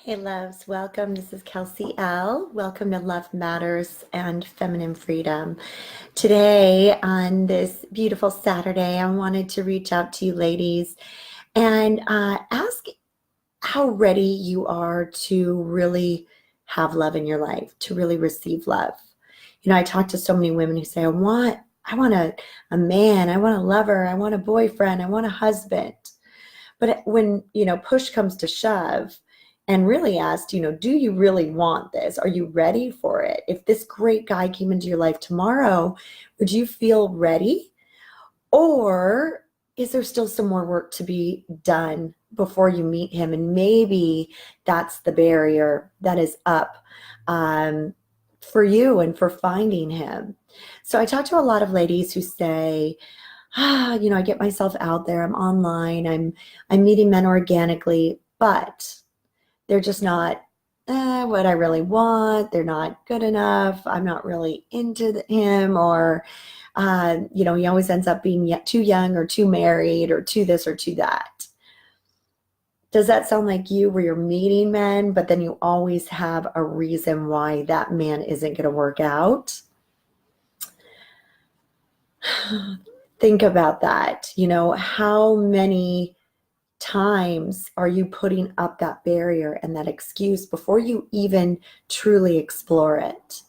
Hey loves, welcome. This is Kelsey L. Welcome to Love Matters and Feminine Freedom. Today, on this beautiful Saturday, I wanted to reach out to you ladies and ask how ready you are to really have love in your life, to really receive love. I talk to so many women who say, I want a man, I want a lover, I want a boyfriend, I want a husband. But when, push comes to shove and really asked, do you really want this? Are you ready for it? If this great guy came into your life tomorrow, would you feel ready? Or is there still some more work to be done before you meet him? And maybe that's the barrier that is up for you and for finding him. So I talk to a lot of ladies who say, I get myself out there, I'm online, I'm meeting men organically, but they're just not what I really want. They're not good enough. I'm not really into him, or he always ends up being too young or too married or too this or too that. Does that sound like you, where you're meeting men, but then you always have a reason why that man isn't going to work out? Think about that. How many times are you putting up that barrier and that excuse before you even truly explore it?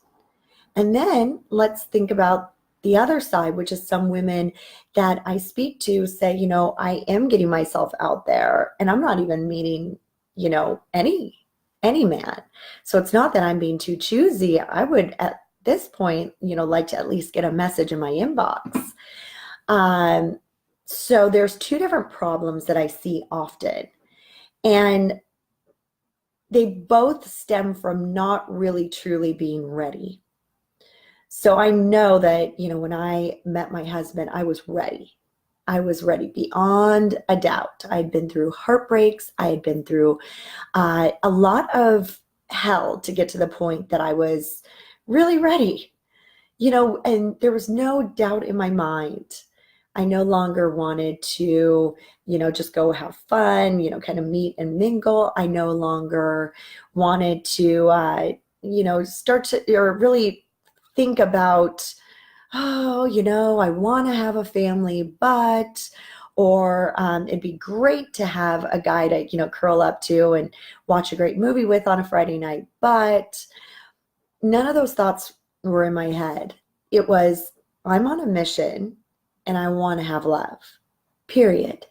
And then let's think about the other side, which is some women that I speak to say, I am getting myself out there and I'm not even meeting, any man. So it's not that I'm being too choosy. I would at this point, like to at least get a message in my inbox. Um, so there's two different problems that I see often, and they both stem from not really truly being ready. So I know that, when I met my husband, I was ready. I was ready beyond a doubt. I'd been through heartbreaks. I had been through a lot of hell to get to the point that I was really ready, and there was no doubt in my mind. I no longer wanted to, just go have fun, kind of meet and mingle. I no longer wanted to, start to, or really think about, I want to have a family, but, or it'd be great to have a guy to, curl up to and watch a great movie with on a Friday night. But none of those thoughts were in my head. It was, I'm on a mission and I want to have love, period.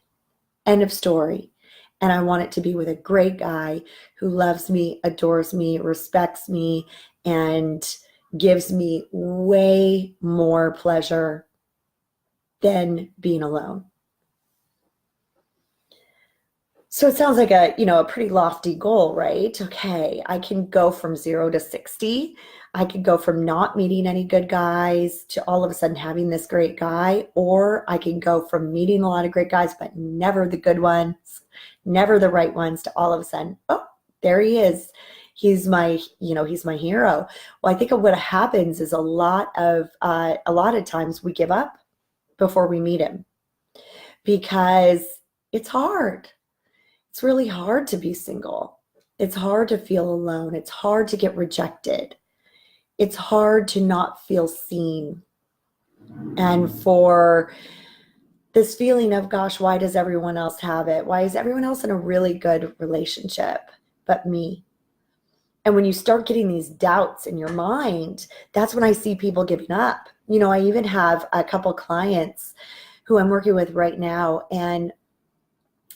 End of story. And I want it to be with a great guy who loves me, adores me, respects me, and gives me way more pleasure than being alone. So it sounds like a pretty lofty goal, right? Okay, I can go from 0 to 60. I could go from not meeting any good guys to all of a sudden having this great guy, or I can go from meeting a lot of great guys, but never the good ones, never the right ones, to all of a sudden, oh, there he is. He's my hero. Well, I think what happens is a lot of times we give up before we meet him because it's hard. It's really hard to be single. It's hard to feel alone. It's hard to get rejected. It's hard to not feel seen. And for this feeling of, gosh, why does everyone else have it? Why is everyone else in a really good relationship but me? And when you start getting these doubts in your mind, that's when I see people giving up. I even have a couple clients who I'm working with right now, and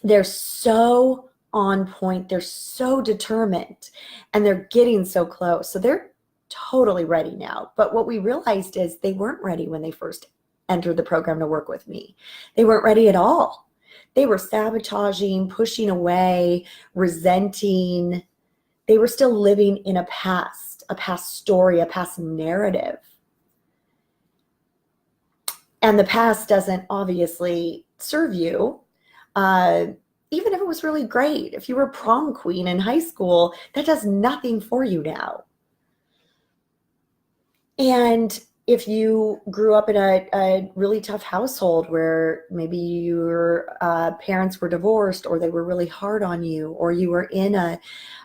they're so on point, they're so determined, and they're getting so close. So they're totally ready now. But what we realized is they weren't ready when they first entered the program to work with me. They weren't ready at all. They were sabotaging, pushing away, resenting. They were still living in a past story, a past narrative. And the past doesn't obviously serve you. Even if it was really great, if you were prom queen in high school, that does nothing for you now. And if you grew up in a really tough household where maybe your parents were divorced or they were really hard on you, or you were in a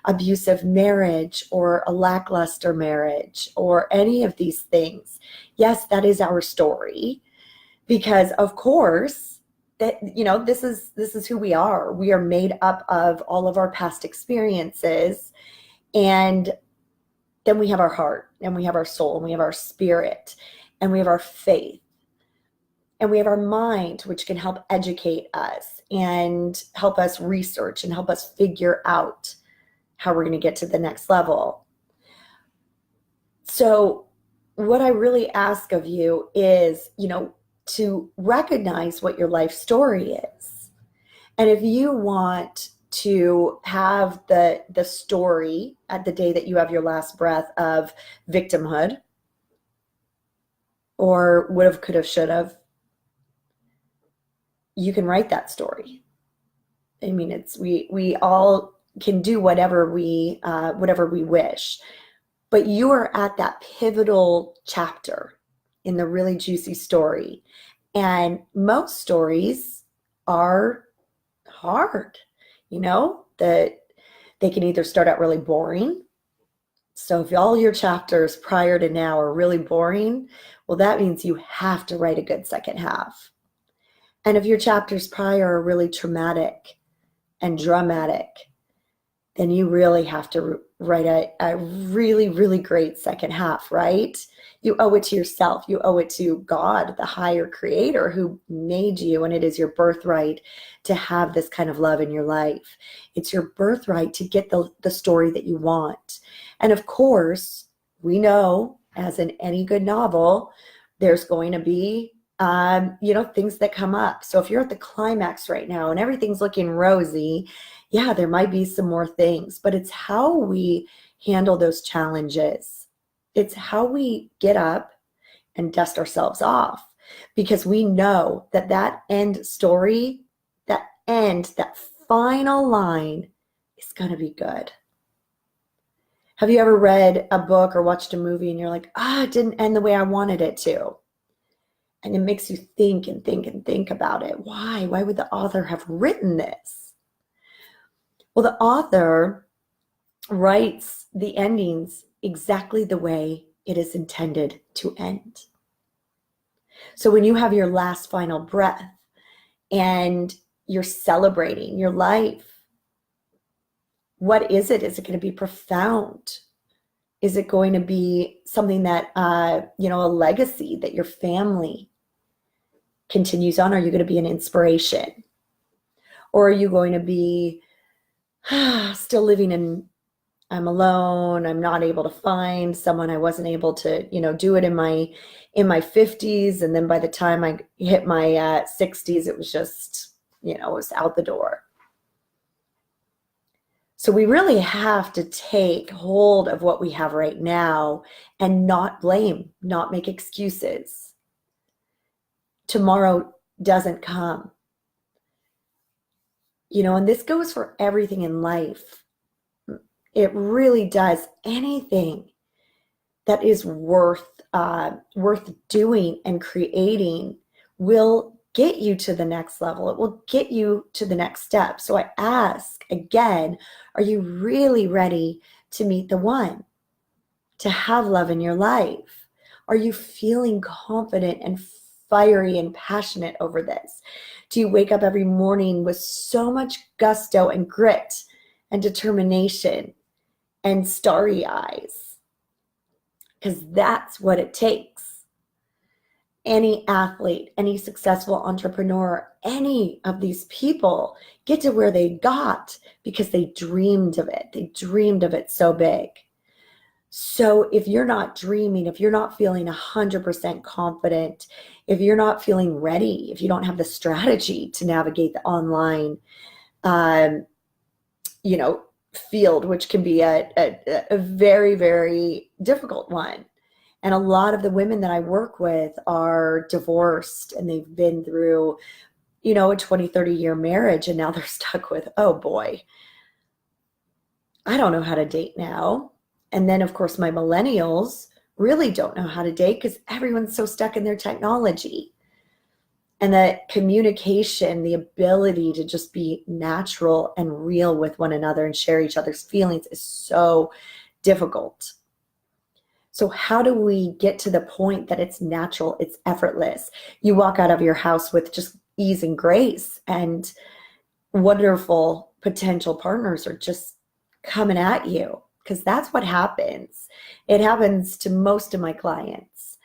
abusive marriage or a lackluster marriage or any of these things, yes, that is our story, because of course that, this is who we are. We are made up of all of our past experiences, and then we have our heart, and we have our soul, and we have our spirit, and we have our faith, and we have our mind, which can help educate us and help us research and help us figure out how we're going to get to the next level. So what I really ask of you is, to recognize what your life story is. And if you want to have the story at the day that you have your last breath of victimhood or would have, could have, should have, you can write that story. I mean, we all can do whatever we wish, but you are at that pivotal chapter in the really juicy story. And most stories are hard, that they can either start out really boring. So if all your chapters prior to now are really boring, well, that means you have to write a good second half. And if your chapters prior are really traumatic and dramatic, then you really have to write a really, really great second half, right? You owe it to yourself. You owe it to God, the higher creator who made you, and it is your birthright to have this kind of love in your life. It's your birthright to get the story that you want. And of course, we know, as in any good novel, there's going to be things that come up. So if you're at the climax right now and everything's looking rosy, yeah, there might be some more things, but it's how we handle those challenges. It's how we get up and dust ourselves off, because we know that end story, that final line is going to be good. Have you ever read a book or watched a movie and you're like, it didn't end the way I wanted it to? And it makes you think and think and think about it. Why? Why would the author have written this? Well, the author writes the endings exactly the way it is intended to end. So when you have your last final breath and you're celebrating your life, what is it? Is it going to be profound? Is it going to be something that, a legacy that your family continues on? Are you going to be an inspiration? Or are you going to be still living in, I'm alone, I'm not able to find someone, I wasn't able to, do it in my 50s, and then by the time I hit my 60s, it was just, it was out the door. So we really have to take hold of what we have right now and not blame, not make excuses. Tomorrow doesn't come. And this goes for everything in life. It really does. Anything that is worth doing and creating will get you to the next level. It will get you to the next step. So I ask again, are you really ready to meet the one, to have love in your life? Are you feeling confident and fiery and passionate over this? Do you wake up every morning with so much gusto and grit and determination and starry eyes? Because that's what it takes. Any athlete, any successful entrepreneur, any of these people get to where they got because they dreamed of it. They dreamed of it so big. So if you're not dreaming, if you're not feeling 100% confident, if you're not feeling ready, if you don't have the strategy to navigate the online, field, which can be a very, very difficult one. And a lot of the women that I work with are divorced, and they've been through, a 20, 30-year marriage, and now they're stuck with, oh boy, I don't know how to date now. And then, of course, my millennials really don't know how to date because everyone's so stuck in their technology. And that communication, the ability to just be natural and real with one another and share each other's feelings is so difficult. So how do we get to the point that it's natural, it's effortless? You walk out of your house with just ease and grace, and wonderful potential partners are just coming at you, because that's what happens. It happens to most of my clients.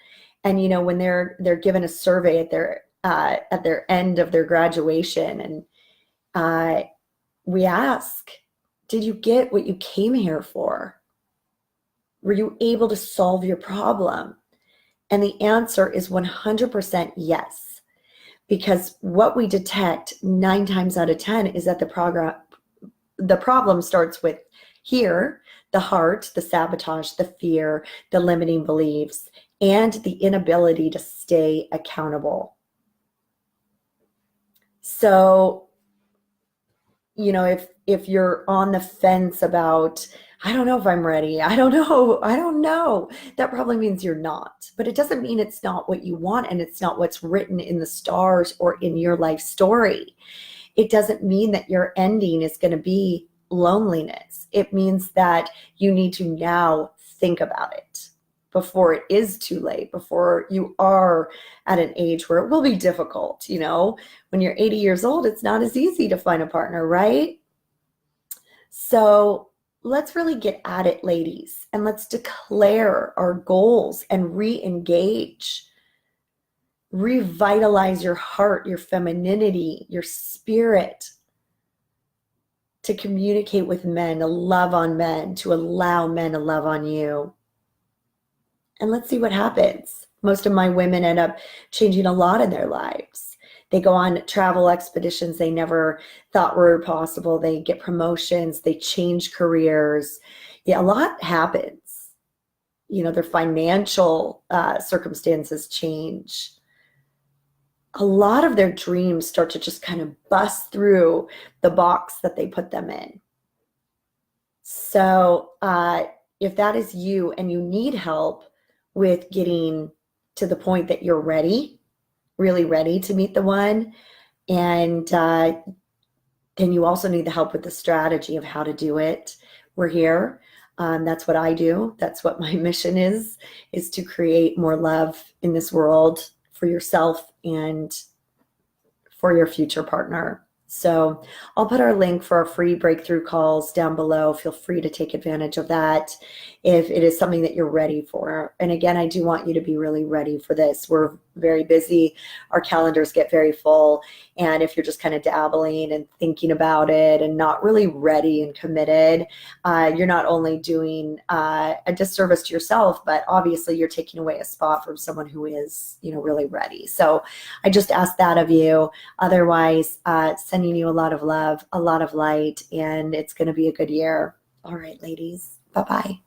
And when they're given a survey at their end of their graduation, and we ask, did you get what you came here for? Were you able to solve your problem? And the answer is 100% yes. Because what we detect 9 times out of 10 is that the problem starts with here, the heart, the sabotage, the fear, the limiting beliefs, and the inability to stay accountable. So, if you're on the fence about, I don't know if I'm ready, I don't know, that probably means you're not. But it doesn't mean it's not what you want, and it's not what's written in the stars or in your life story. It doesn't mean that your ending is going to be loneliness. It means that you need to now think about it before it is too late, before you are at an age where it will be difficult. When you're 80 years old, it's not as easy to find a partner, right? So let's really get at it, ladies, and let's declare our goals and re-engage. Revitalize your heart, your femininity, your spirit, to communicate with men, to love on men, to allow men to love on you. And let's see what happens. Most of my women end up changing a lot in their lives. They go on travel expeditions they never thought were possible. They get promotions. They change careers. Yeah, a lot happens. Their financial circumstances change. A lot of their dreams start to just kind of bust through the box that they put them in. So if that is you and you need help with getting to the point that you're ready, really ready to meet the one, and then you also need the help with the strategy of how to do it, we're here. That's what I do. That's what my mission is to create more love in this world for yourself and for your future partner. So I'll put our link for our free breakthrough calls down below. Feel free to take advantage of that if it is something that you're ready for. And again, I do want you to be really ready for this. We're very busy. Our calendars get very full. And if you're just kind of dabbling and thinking about it and not really ready and committed, you're not only doing a disservice to yourself, but obviously you're taking away a spot from someone who is, really ready. So I just ask that of you. Otherwise, sending you a lot of love, a lot of light, and it's going to be a good year. All right, ladies. Bye-bye.